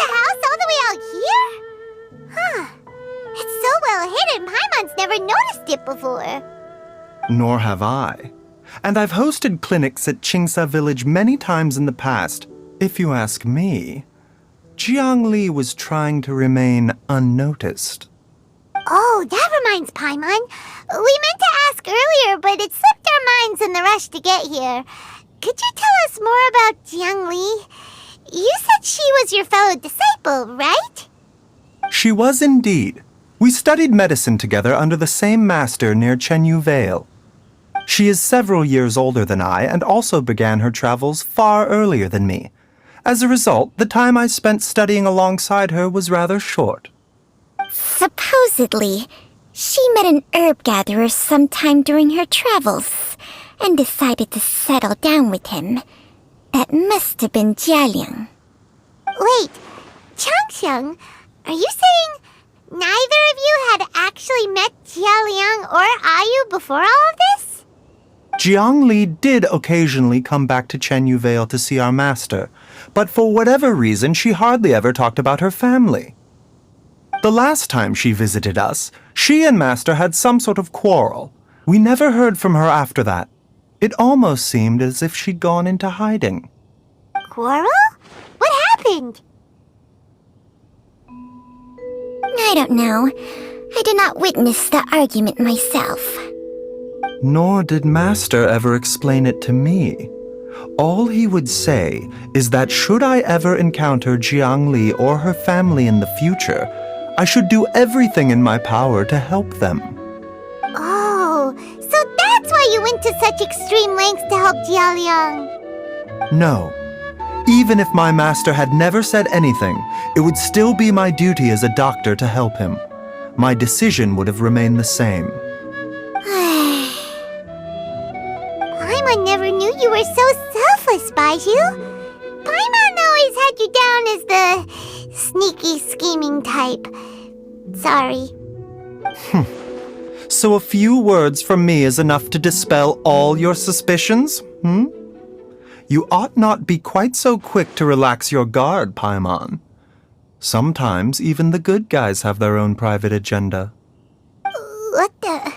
the house all the way out here? Huh. It's so well hidden, Paimon's never noticed it before. Nor have I. And I've hosted clinics at Qingsa Village many times in the past. If you ask me, Jiangli was trying to remain unnoticed. Oh, that reminds Paimon. We meant to ask earlier, but it slipped our minds in the rush to get here. Could you tell us more about Jiangli? You said she was your fellow disciple, right? She was indeed. We studied medicine together under the same master near Chenyu Vale. She is several years older than I and also began her travels far earlier than me. As a result, the time I spent studying alongside her was rather short. Supposedly, she met an herb gatherer sometime during her travels and decided to settle down with him. That must have been Jialiang. Wait, Changxiang, are you saying neither of you had actually met Jialiang or Ayu before all of this? Jiangli did occasionally come back to Chenyu Vale to see our master, but for whatever reason she hardly ever talked about her family. The last time she visited us, she and Master had some sort of quarrel. We never heard from her after that. It almost seemed as if she'd gone into hiding. Quarrel? What happened? I don't know. I did not witness the argument myself. Nor did Master ever explain it to me. All he would say is that should I ever encounter Jiangli or her family in the future, I should do everything in my power to help them. Oh, so that's why you went to such extreme lengths to help Jialiang. No. Even if my master had never said anything, it would still be my duty as a doctor to help him. My decision would have remained the same. Paimon never knew you were so selfless, Baizhu. Paimon always had you down as the sneaky, scheming type. Sorry. So a few words from me is enough to dispel all your suspicions, You ought not be quite so quick to relax your guard, Paimon. Sometimes even the good guys have their own private agenda. What the...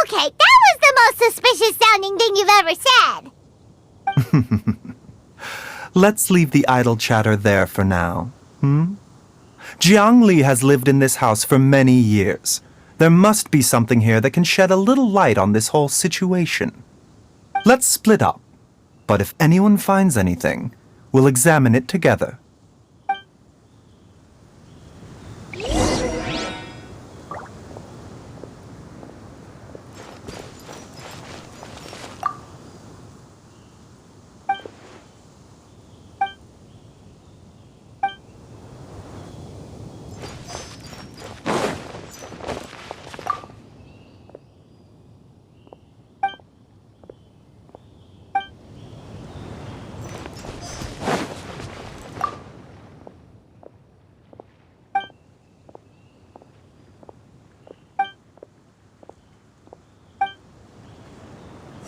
Okay, that was the most suspicious-sounding thing you've ever said. Let's leave the idle chatter there for now, Jiangli has lived in this house for many years. There must be something here that can shed a little light on this whole situation. Let's split up, but if anyone finds anything, we'll examine it together.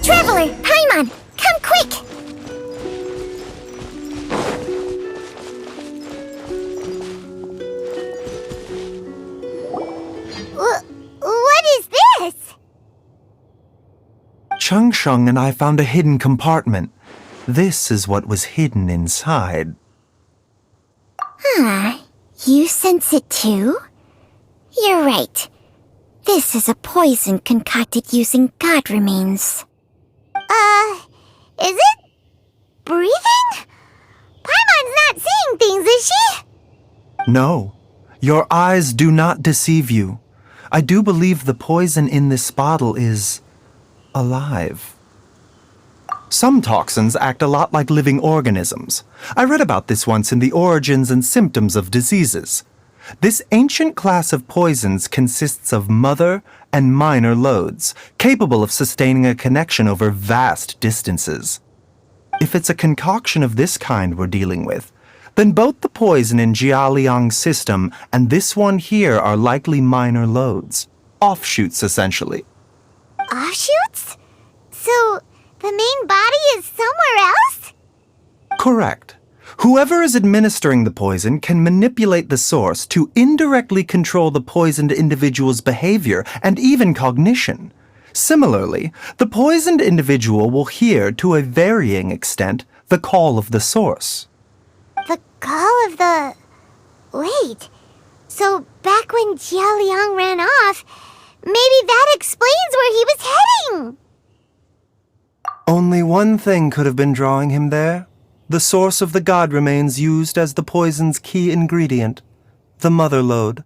Traveler, Paimon, come quick! What is this? Changsheng and I found a hidden compartment. This is what was hidden inside. You sense it too? You're right. This is a poison concocted using god remains. Is it breathing? Paimon's not seeing things, is she? No, your eyes do not deceive you. I do believe the poison in this bottle is alive. Some toxins act a lot like living organisms. I read about this once in the Origins and Symptoms of Diseases. This ancient class of poisons consists of mother and minor loads, capable of sustaining a connection over vast distances. If it's a concoction of this kind we're dealing with, then both the poison in Jialiang's system and this one here are likely minor loads. Offshoots, essentially. Offshoots? So, the main body is somewhere else? Correct. Whoever is administering the poison can manipulate the source to indirectly control the poisoned individual's behavior and even cognition. Similarly, the poisoned individual will hear, to a varying extent, the call of the source. The call of the... Wait, so back when Jialiang ran off, maybe that explains where he was heading! Only one thing could have been drawing him there. The source of the god remains used as the poison's key ingredient, the mother lode.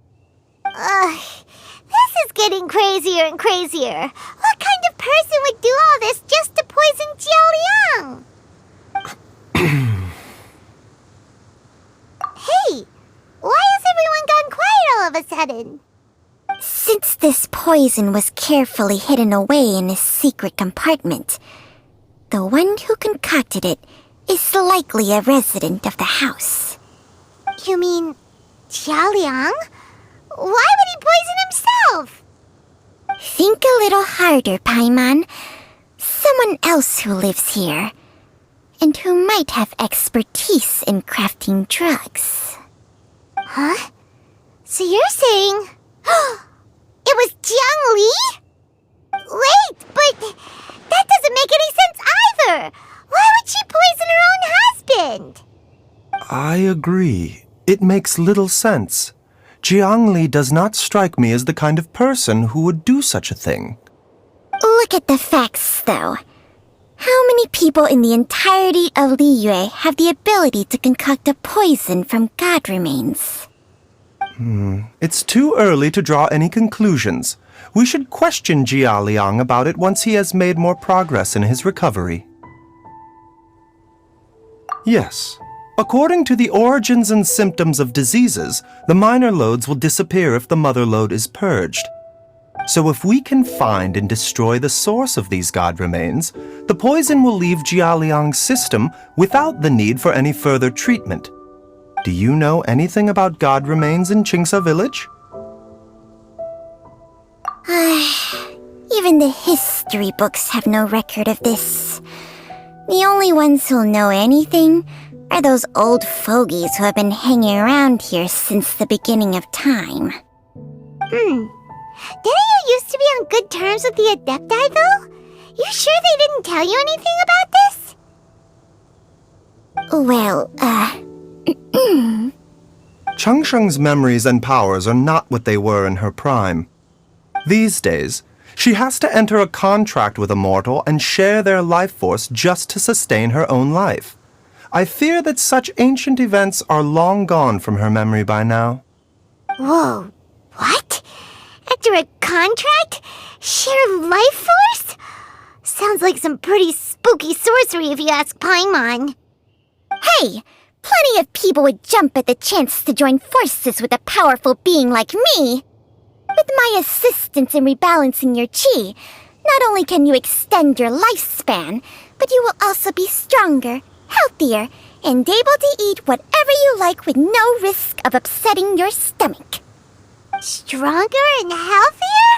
This is getting crazier and crazier. What kind of person would do all this just to poison Jialiang? Hey, why has everyone gone quiet all of a sudden? Since this poison was carefully hidden away in a secret compartment, the one who concocted it is likely a resident of the house. You mean Jialiang? Why would he poison himself? Think a little harder, Paimon. Someone else who lives here, and who might have expertise in crafting drugs. Huh? So you're saying... it was Jiang Li? Wait, but that doesn't make any sense either! Why would she poison her own husband? I agree. It makes little sense. Jiang Li does not strike me as the kind of person who would do such a thing. Look at the facts, though. How many people in the entirety of liyue have the ability to concoct a poison from god remains? It's too early to draw any conclusions. We should question Jialiang about it once he has made more progress in his recovery. Yes. According to the origins and symptoms of diseases, the minor lodes will disappear if the mother lode is purged. So if we can find and destroy the source of these god remains, the poison will leave Jialiang's system without the need for any further treatment. Do you know anything about god remains in Qingsa village? Even the history books have no record of this. The only ones who'll know anything are those old fogies who have been hanging around here since the beginning of time. Didn't you used to be on good terms with the Adepti, though? You sure they didn't tell you anything about this? Well, Changsheng's memories and powers are not what they were in her prime. These days, she has to enter a contract with a mortal and share their life force just to sustain her own life. I fear that such ancient events are long gone from her memory by now. Whoa, what? After a contract? Share life force? Sounds like some pretty spooky sorcery if you ask Paimon. hey! Plenty of people would jump at the chance to join forces with a powerful being like me. With my assistance in rebalancing your chi, not only can you extend your lifespan, but you will also be stronger, healthier, and able to eat whatever you like with no risk of upsetting your stomach. Stronger and healthier?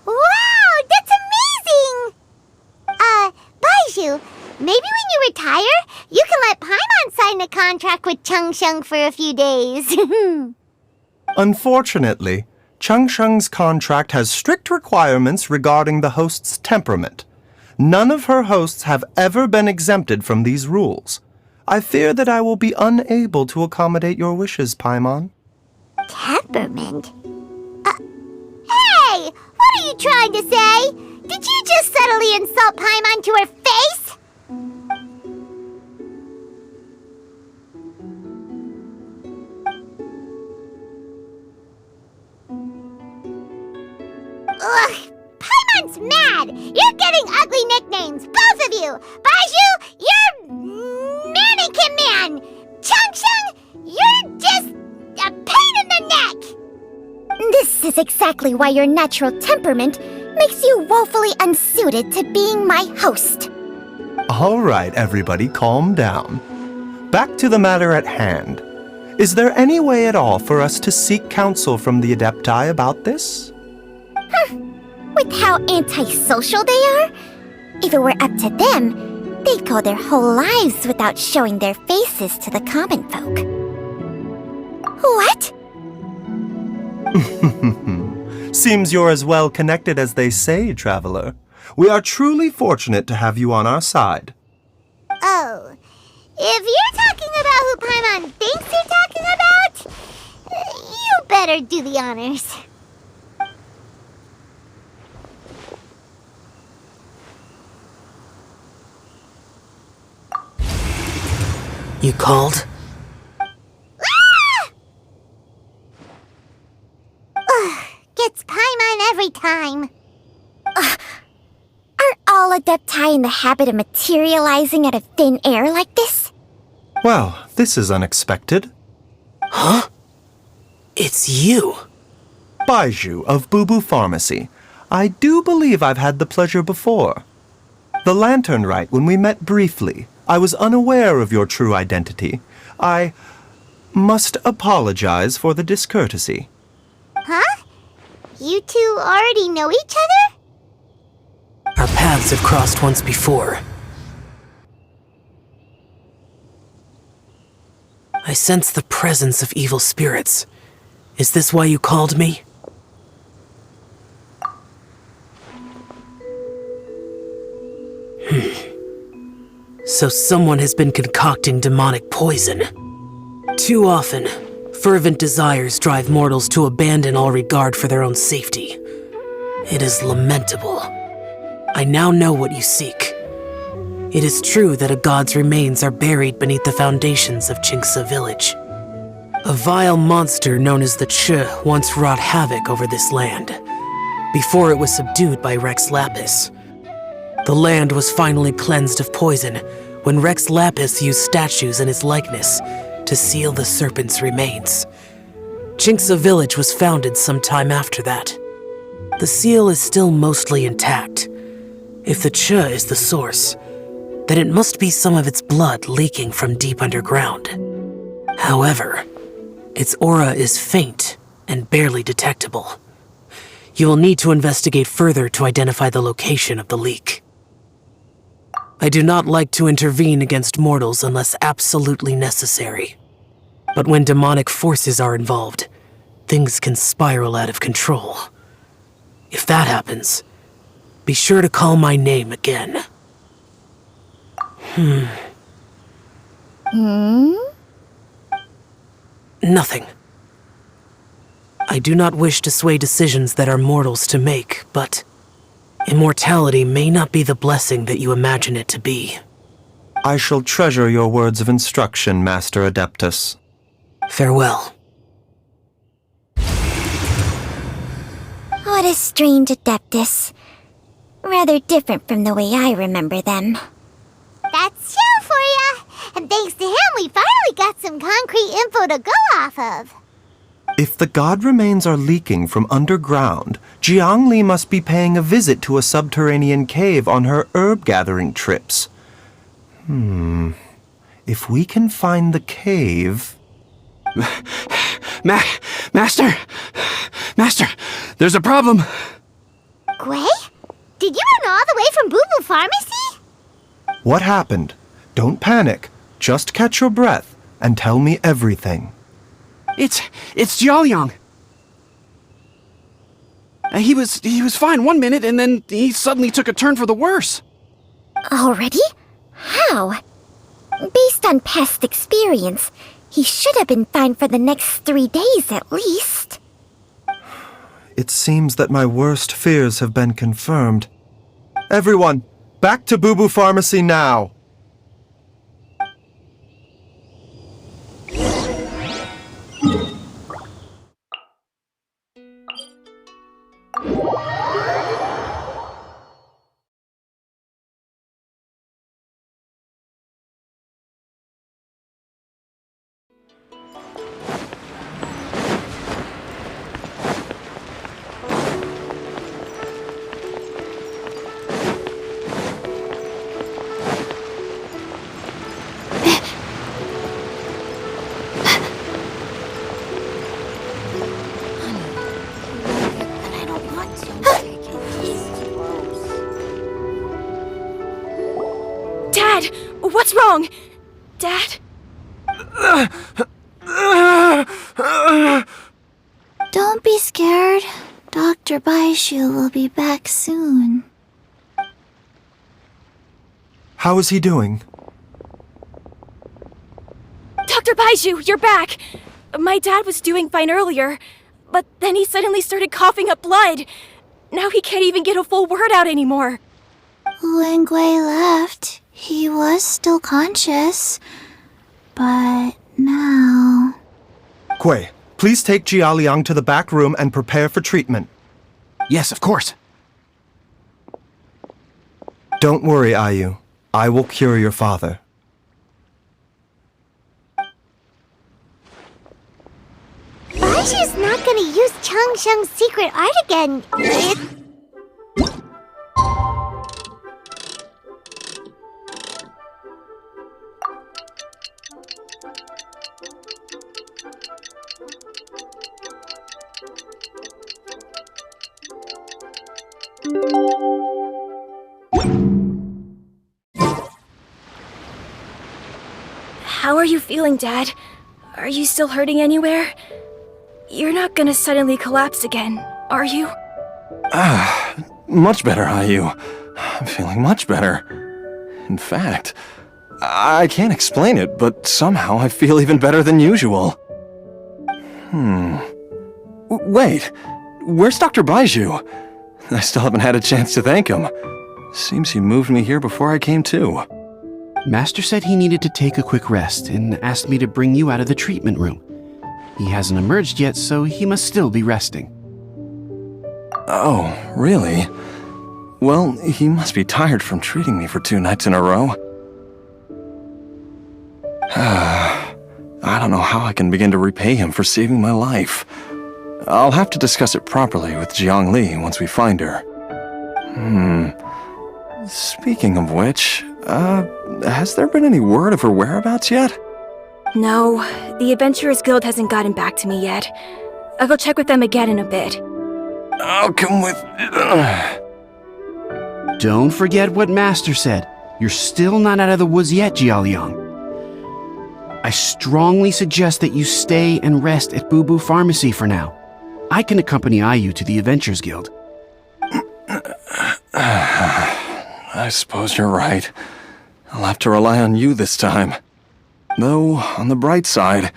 Wow, that's amazing! Baizhu, maybe when you retire, you can let Paimon sign a contract with Changsheng for a few days. Unfortunately, Changsheng's contract has strict requirements regarding the host's temperament. None of her hosts have ever been exempted from these rules. I fear that I will be unable to accommodate your wishes, Paimon. Temperament? Hey! What are you trying to say? Did you just subtly insult Paimon to her face? Ugh! Paimon's mad! You're getting ugly nicknames, both of you! Baizhu, you're Mannequin Man! Changsheng, you're just a pain in the neck! This is exactly why your natural temperament makes you woefully unsuited to being my host. All right, everybody, calm down. Back to the matter at hand. Is there any way at all for us to seek counsel from the Adepti about this? With how antisocial they are? If it were up to them, They go their whole lives without showing their faces to the common folk. What? Seems you're as well connected as they say, traveler. We are truly fortunate to have you on our side. Oh, if you're talking about who Paimon thinks you're talking about, you better do the honors. You called? Gets Paimon every time. Are all Adepti in the habit of materializing out of thin air like this? Well, this is unexpected. Huh? It's you. Baizhu of Boo Pharmacy. I do believe I've had the pleasure before. The Lantern Rite, when we met briefly, I was unaware of your true identity. I must apologize for the discourtesy. Huh? You two already know each other? Our paths have crossed once before. I sense the presence of evil spirits. Is this why you called me? So someone has been concocting demonic poison. Too often, fervent desires drive mortals to abandon all regard for their own safety. It is lamentable. I now know what you seek. It is true that a god's remains are buried beneath the foundations of Jinxa village. A vile monster known as the Che once wrought havoc over this land, before it was subdued by Rex Lapis. The land was finally cleansed of poison when Rex Lapis used statues in his likeness to seal the serpent's remains. Jinxa village was founded some time after that. The seal is still mostly intact. If the Che is the source, then it must be some of its blood leaking from deep underground. However, its aura is faint and barely detectable. You will need to investigate further to identify the location of the leak. I do not like to intervene against mortals unless absolutely necessary. But when demonic forces are involved, things can spiral out of control. If that happens, be sure to call my name again. Nothing. I do not wish to sway decisions that are mortals to make, but immortality may not be the blessing that you imagine it to be. I shall treasure your words of instruction, Master Adeptus. Farewell. What a strange Adeptus. Rather different from the way I remember them. That's Shell for ya! And thanks to him, we finally got some concrete info to go off of. If the god remains are leaking from underground, Jiangli must be paying a visit to a subterranean cave on her herb-gathering trips. If we can find the cave... Master! Master! There's a problem! Gwei? Did you run all the way from Boo Boo Pharmacy? What happened? Don't panic. Just catch your breath and tell me everything. It's Jiaoyang. He was fine one minute, and then he suddenly took a turn for the worse. Already? How? Based on past experience, he should have been fine for the next 3 days at least. It seems that my worst fears have been confirmed. Everyone, back to Boo Boo Pharmacy now! Dr. Baizhu will be back soon. How is he doing? Dr. Baizhu, you're back! My dad was doing fine earlier, but then he suddenly started coughing up blood. Now he can't even get a full word out anymore. When Gui left, he was still conscious. But now... Gui, please take Jialiang to the back room and prepare for treatment. Yes, of course. Don't worry, Ayu. I will cure your father. Baizhu's not gonna use Changsheng's secret art again. How are you feeling, Dad? Are you still hurting anywhere? You're not gonna suddenly collapse again, are you? Much better, Ayu. I'm feeling much better. In fact, I can't explain it, but somehow I feel even better than usual. Wait, where's Dr. Baizhu? I still haven't had a chance to thank him. Seems he moved me here before I came to. Master said he needed to take a quick rest and asked me to bring you out of the treatment room. He hasn't emerged yet, so he must still be resting. Oh, really? Well, he must be tired from treating me for 2 nights in a row. I don't know how I can begin to repay him for saving my life. I'll have to discuss it properly with Jiangli once we find her. Speaking of which, has there been any word of her whereabouts yet? No, the Adventurers Guild hasn't gotten back to me yet. I'll go check with them again in a bit. I'll come with... Don't forget what Master said. You're still not out of the woods yet, Jialiang. I strongly suggest that you stay and rest at Boo Boo Pharmacy for now. I can accompany Ayu to the Adventurers Guild. I suppose you're right. I'll have to rely on you this time. Though, on the bright side,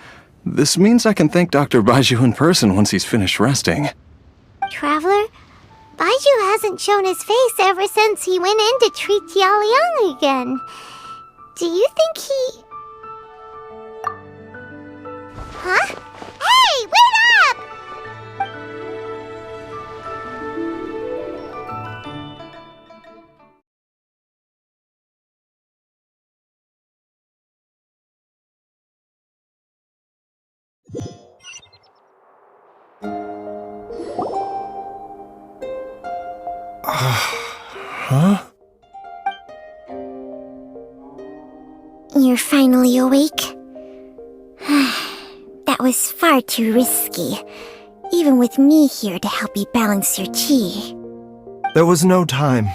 this means I can thank Dr. Baizhu in person once he's finished resting. Traveler, Baizhu hasn't shown his face ever since he went in to treat Jialiang again. Do you think he... Huh? Hey, wait up! Huh? You're finally awake? That was far too risky, even with me here to help you balance your chi. There was no time.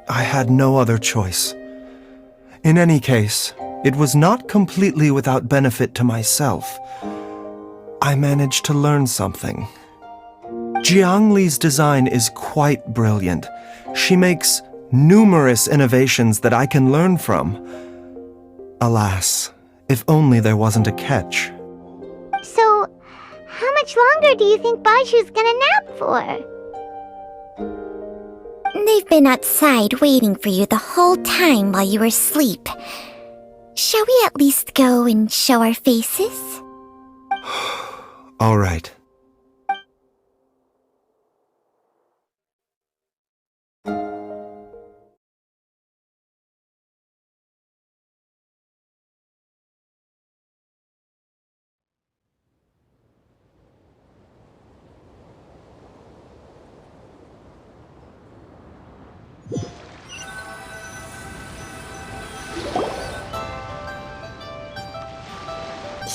I had no other choice. In any case, it was not completely without benefit to myself. I managed to learn something. Jiangli's design is quite brilliant. She makes numerous innovations that I can learn from. Alas, if only there wasn't a catch. So, how much longer do you think Baizhu's gonna nap for? They've been outside waiting for you the whole time while you were asleep. Shall we at least go and show our faces? All right.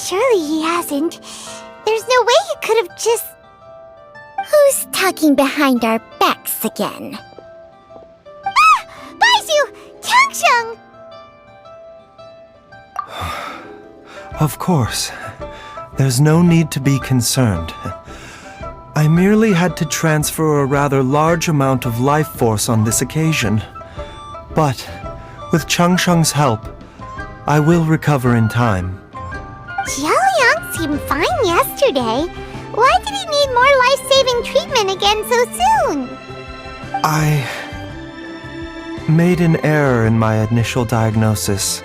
Surely he hasn't. There's no way he could have just... Who's talking behind our backs again? Ah! Baizhu! Changsheng! Of course. There's no need to be concerned. I merely had to transfer a rather large amount of life force on this occasion. But, with Changsheng's help, I will recover in time. Jiaoliang seemed fine yesterday. Why did he need more life-saving treatment again so soon? I made an error in my initial diagnosis.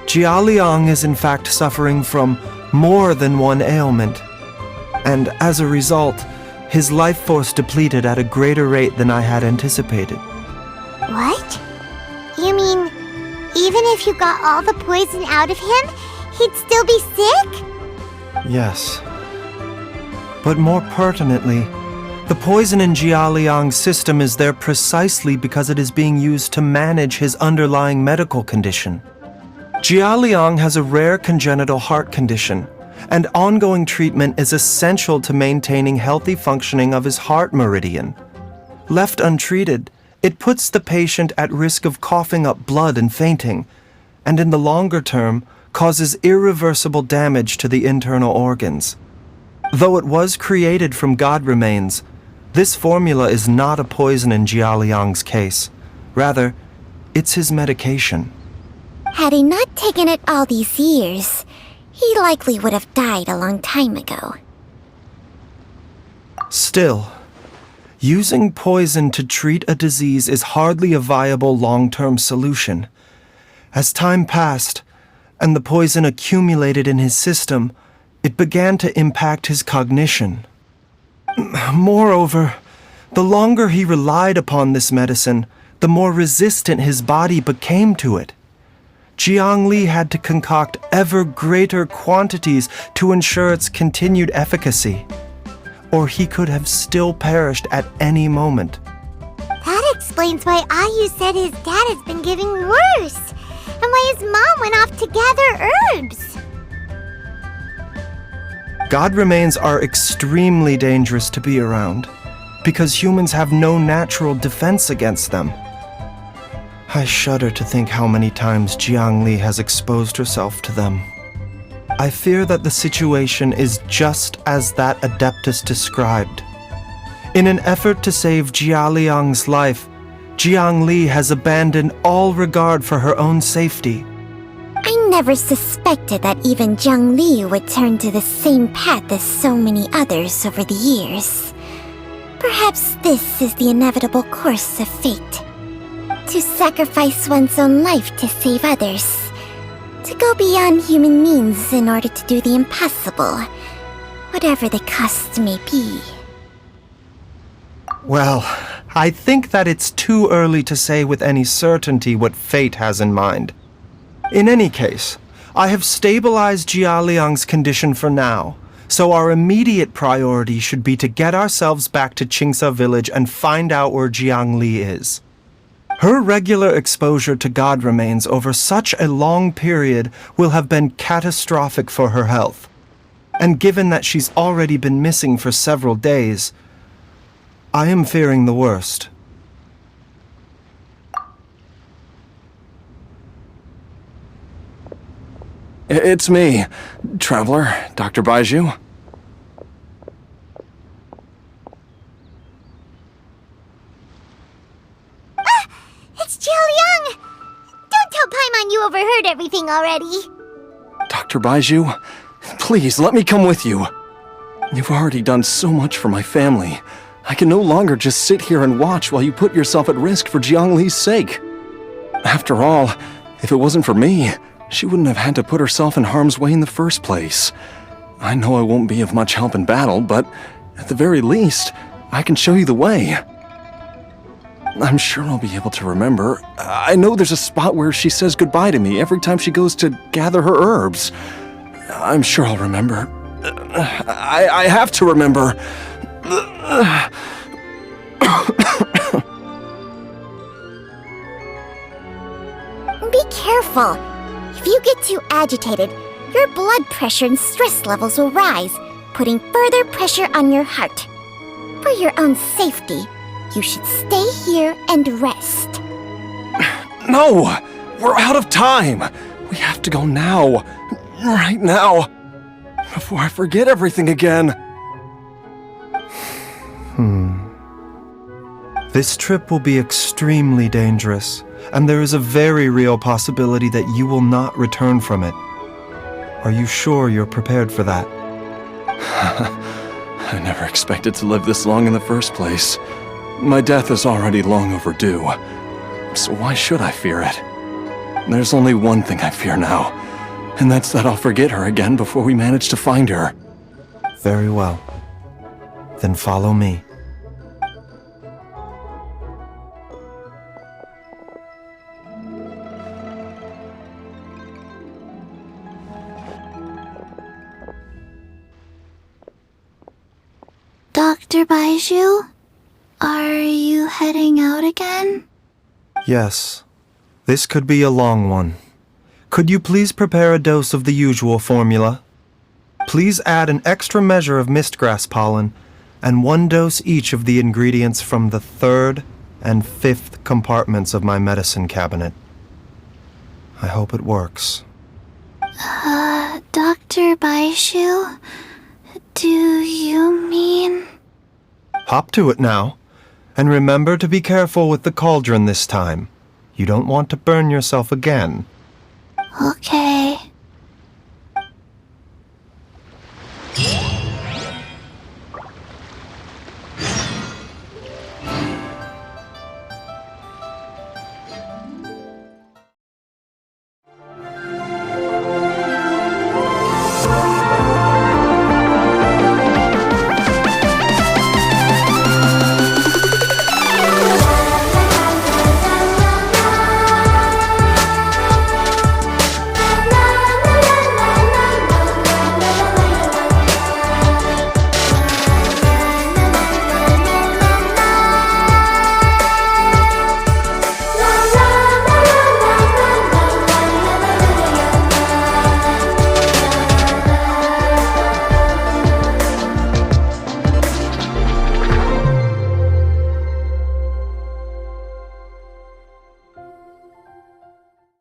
Jiaoliang is in fact suffering from more than one ailment. And as a result, his life force depleted at a greater rate than I had anticipated. What? You mean, even if you got all the poison out of him, he'd still be sick? Yes. But more pertinently, the poison in Jiaoliang's system is there precisely because it is being used to manage his underlying medical condition. Jiaoliang has a rare congenital heart condition, and ongoing treatment is essential to maintaining healthy functioning of his heart meridian. Left untreated, it puts the patient at risk of coughing up blood and fainting, and in the longer term, causes irreversible damage to the internal organs. Though it was created from God remains, this formula is not a poison in Jiaoliang's case. Rather, it's his medication. Had he not taken it all these years, he likely would have died a long time ago. Still, using poison to treat a disease is hardly a viable long-term solution. As time passed, and the poison accumulated in his system, it began to impact his cognition. Moreover, the longer he relied upon this medicine, the more resistant his body became to it. Jiang Li had to concoct ever greater quantities to ensure its continued efficacy, or he could have still perished at any moment. That explains why Ayu said his dad has been getting worse, and why his mom went off to gather herbs. God remains are extremely dangerous to be around, because humans have no natural defense against them. I shudder to think how many times Jiang Li has exposed herself to them. I fear that the situation is just as that Adeptus described. In an effort to save Jiaoliang's life, Jiang Li has abandoned all regard for her own safety. I never suspected that even Jiang Li would turn to the same path as so many others over the years. Perhaps this is the inevitable course of fate. To sacrifice one's own life to save others. To go beyond human means in order to do the impossible, whatever the cost may be. Well, I think that it's too early to say with any certainty what fate has in mind. In any case, I have stabilized Jiaoliang's condition for now, so our immediate priority should be to get ourselves back to Qingsa village and find out where Jiang Li is. Her regular exposure to God remains over such a long period will have been catastrophic for her health. And given that she's already been missing for several days, I am fearing the worst. It's me, Traveler, Dr. Baizhu. It's Jiaoliang! Don't tell Paimon you overheard everything already. Dr. Baizhu, please let me come with you. You've already done so much for my family. I can no longer just sit here and watch while you put yourself at risk for Jiang Li's sake. After all, if it wasn't for me, she wouldn't have had to put herself in harm's way in the first place. I know I won't be of much help in battle, but at the very least, I can show you the way. I'm sure I'll be able to remember. I know there's a spot where she says goodbye to me every time she goes to gather her herbs. I'm sure I'll remember. I have to remember. Be careful. If you get too agitated, your blood pressure and stress levels will rise, putting further pressure on your heart. For your own safety, you should stay here and rest. No! We're out of time! We have to go now. Right now. Before I forget everything again. This trip will be extremely dangerous, and there is a very real possibility that you will not return from it. Are you sure you're prepared for that? I never expected to live this long in the first place. My death is already long overdue. So why should I fear it? There's only one thing I fear now, and that's that I'll forget her again before we manage to find her. Very well. Then follow me. Dr. Baizhu, are you heading out again? Yes. This could be a long one. Could you please prepare a dose of the usual formula? Please add an extra measure of mistgrass pollen and 1 dose each of the ingredients from the 3rd and 5th compartments of my medicine cabinet. I hope it works. Dr. Baizhu, do you mean... Hop to it now, and remember to be careful with the cauldron this time. You don't want to burn yourself again. Okay.